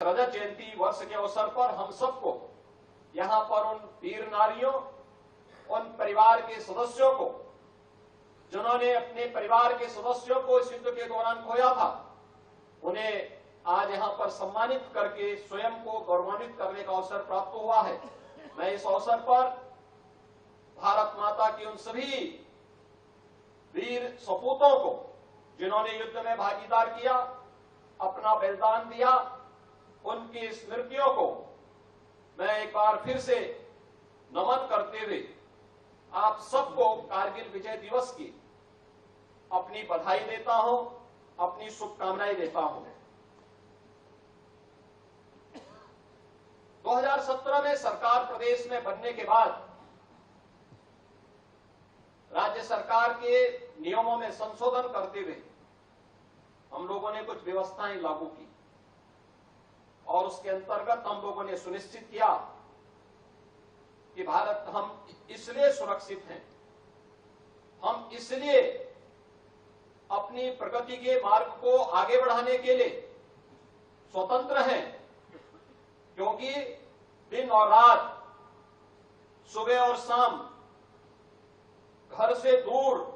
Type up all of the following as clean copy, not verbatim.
रजत जयंती वर्ष के अवसर पर हम सबको यहाँ पर उन वीर नारियों, उन परिवार के सदस्यों को जिन्होंने अपने परिवार के सदस्यों को इस युद्ध के दौरान खोया था, उन्हें आज यहाँ पर सम्मानित करके स्वयं को गौरवान्वित करने का अवसर प्राप्त हुआ है। मैं इस अवसर पर भारत माता की उन सभी वीर सपूतों को जिन्होंने युद्ध में भागीदार किया, अपना बलिदान दिया, उनकी स्मृतियों को मैं एक बार फिर से नमन करते हुए आप सबको कारगिल विजय दिवस की अपनी बधाई देता हूं, अपनी शुभकामनाएं देता हूं। 2017 में सरकार प्रदेश में बनने के बाद राज्य सरकार के नियमों में संशोधन करते हुए हम लोगों ने कुछ व्यवस्थाएं लागू की और उसके अंतर्गत हम लोगों ने सुनिश्चित किया कि भारत हम इसलिए सुरक्षित हैं, हम इसलिए अपनी प्रगति के मार्ग को आगे बढ़ाने के लिए स्वतंत्र हैं क्योंकि दिन और रात, सुबह और शाम घर से दूर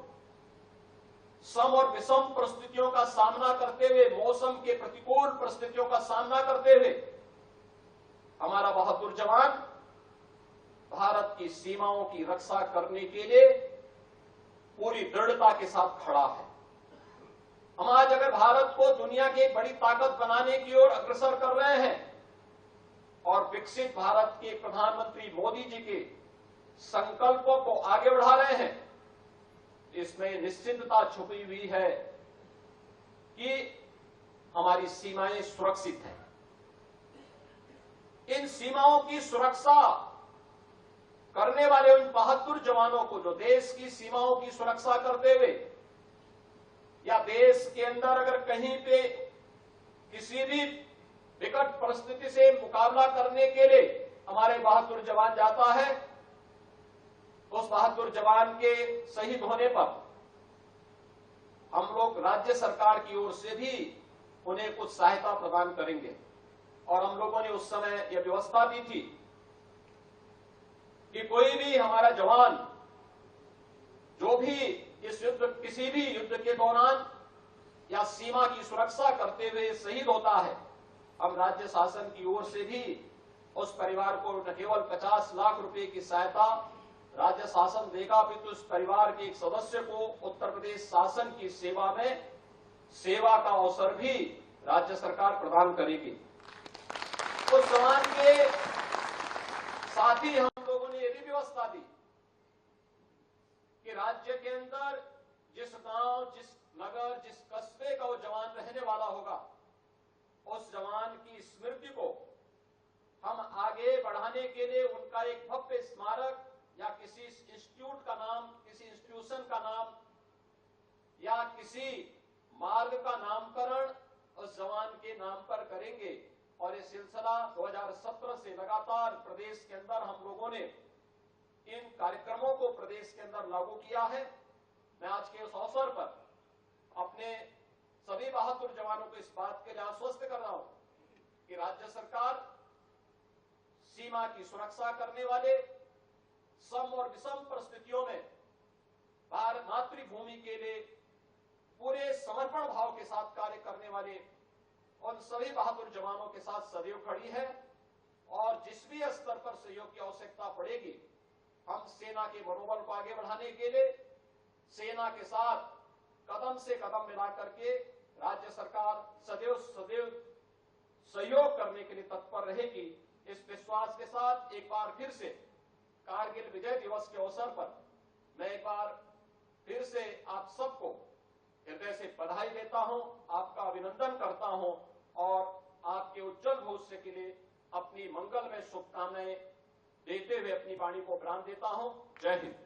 सम और विषम परिस्थितियों का सामना करते हुए, मौसम के प्रतिकूल परिस्थितियों का सामना करते हुए हमारा बहादुर जवान भारत की सीमाओं की रक्षा करने के लिए पूरी दृढ़ता के साथ खड़ा है। हम आज अगर भारत को दुनिया की एक बड़ी ताकत बनाने की ओर अग्रसर कर रहे हैं और विकसित भारत के प्रधानमंत्री मोदी जी के संकल्पों को आगे बढ़ा रहे हैं, इसमें निश्चिंतता छुपी हुई है कि हमारी सीमाएं सुरक्षित हैं। इन सीमाओं की सुरक्षा करने वाले उन बहादुर जवानों को जो देश की सीमाओं की सुरक्षा करते हुए या देश के अंदर अगर कहीं पे किसी भी विकट परिस्थिति से मुकाबला करने के लिए हमारे बहादुर जवान जाता है, उस बहादुर जवान के शहीद होने पर हम लोग राज्य सरकार की ओर से भी उन्हें कुछ सहायता प्रदान करेंगे। और हम लोगों ने उस समय यह व्यवस्था दी थी कि कोई भी हमारा जवान जो भी इस युद्ध, किसी भी युद्ध के दौरान या सीमा की सुरक्षा करते हुए शहीद होता है, हम राज्य शासन की ओर से भी उस परिवार को न केवल 50 लाख रुपए की सहायता राज्य शासन देगा, अपितु उस परिवार के एक सदस्य को उत्तर प्रदेश शासन की सेवा में सेवा का अवसर भी राज्य सरकार प्रदान करेगी। उस जवान के साथ ही हम लोगों ने यह भी व्यवस्था दी कि राज्य के अंदर जिस गांव, जिस नगर, जिस कस्बे का वो जवान रहने वाला होगा, उस जवान की स्मृति को हम आगे बढ़ाने के लिए उनका एक भव्य स्मारक या किसी इंस्टीट्यूट का नाम, किसी इंस्टीट्यूशन का नाम या किसी मार्ग का नामकरण उस जवान के नाम पर करेंगे। और ये सिलसिला 2017 से लगातार प्रदेश के अंदर हम लोगों ने इन कार्यक्रमों को प्रदेश के अंदर लागू किया है। मैं आज के उस अवसर पर अपने सभी बहादुर जवानों को इस बात के लिए आश्वस्त कर रहा हूं कि राज्य सरकार सीमा की सुरक्षा करने वाले, सम और विषम परिस्थितियों में भारत मातृभूमि के लिए पूरे समर्पण भाव के साथ कार्य करने वाले उन सभी बहादुर जवानों के साथ सदैव खड़ी है। और जिस भी स्तर पर सहयोग की आवश्यकता पड़ेगी, हम सेना के मनोबल को आगे बढ़ाने के लिए सेना के साथ कदम से कदम मिला करके राज्य सरकार सदैव सहयोग करने के लिए तत्पर रहेगी। इस विश्वास के साथ एक बार फिर से कारगिल विजय दिवस के अवसर पर मैं एक बार फिर से आप सबको हृदय से बधाई देता हूं, आपका अभिनंदन करता हूं और आपके उज्जवल भविष्य के लिए अपनी मंगलमय शुभकामनाएं देते हुए अपनी वाणी को विराम देता हूं। जय हिंद।